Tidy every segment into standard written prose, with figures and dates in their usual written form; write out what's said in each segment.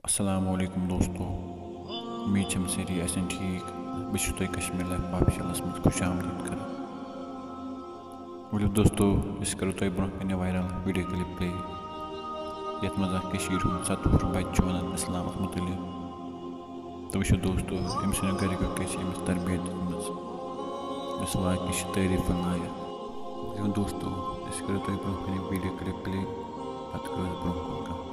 السلام علیکم دوستو امید چھم سٲری آسن ٹھیک بہٕ چھُس تۄہہِ کشمیٖر لایف آفِشَلَس منٛز خوش آمدید کران ؤلِو دوستو أسۍ کَرو تۄہہِ برونٛہہ کَنہِ وایرَل ویٖڈیو کِلِپ پلے یَتھ منٛز اکھ کٔشیٖرِ ہُنٛد 17 بَچہِ چھُ وَنان اِسلامَس مُتعلِق تہٕ وٕچھِو دوستو أمۍ سٕنٛدیو گَرِکیو کیٛاہ چھِ أمِس تربیت دِژمٕژ یُس واقعی چھِ تعریٖفَن لایق ؤلِو دوستو أسۍ کَرو تۄہہِ برونٛہہ کَنہِ ویٖڈیو کِلِپ پلے پَتہٕ کَرو أسۍ برونٛہہ کُن کَتھ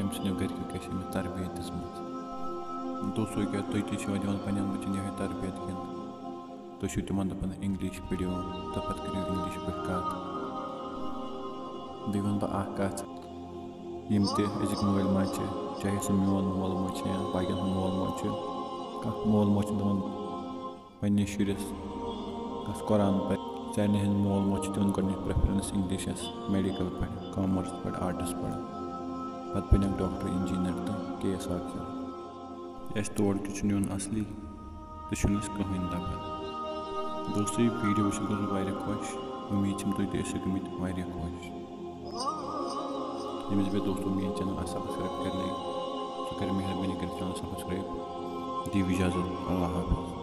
أمۍ سٕنٛدیو گَرِکیو کیٛاہ چھِ أمِس تربیت دِژمٕژ دوستو کیٛاہ تُہۍ تہِ چھِوا دِوان پنٛنٮ۪ن بَچَن یِہوٚے تربیت کِنہٕ تُہۍ چھِو تِمَن دَپان اِنٛگلِش پٔرِو تہٕ پَتہٕ کٔرِو اِنٛگلِش پٲٹھۍ کَتھ بیٚیہِ وَنہٕ بہٕ اَکھ کَتھ یِم تہِ أزِکۍ مٲلۍ ماجہِ چھِ چاہے سُہ میون مول موج چھِ یا باقیَن ہُنٛد مول موج چھِ کانٛہہ مول موج چھِ دَپان پنٛنِس شُرِس گژھ قۄران پَرِ سارنٕے ہٕنٛدۍ مول موج چھِ دِوان گۄڈنِچ پرٛٮ۪فرَنٕس اِنٛگلِشَس میڈِکَل پَرِ کامٲرٕس پَرِ آرٹٕس پَرِ پَتہٕ بَنٮ۪کھ ڈاکٹر اِنجیٖنَر تہٕ KS آفِسَر اَسہِ تور تہِ چھُ نیُن اَصلی تہٕ چھُنہٕ أسۍ کٕہٕنۍ دَپان دوستو یہِ ویٖڈیو وٕچھِتھ گوٚژھ بہٕ واریاہ خۄش اُمید چھَم تُہۍ تہِ ٲسِو گٔمٕتۍ واریاہ خۄش ییٚمِس بیٚیہِ دوستو میٛٲنۍ چَنَل آسہِ سبسکرایب کَرنٕے سُہ کَرِ مہربٲنی کٔرِتھ چَنَل سبسکرایب دِیِو اِجازت اللہ حافظ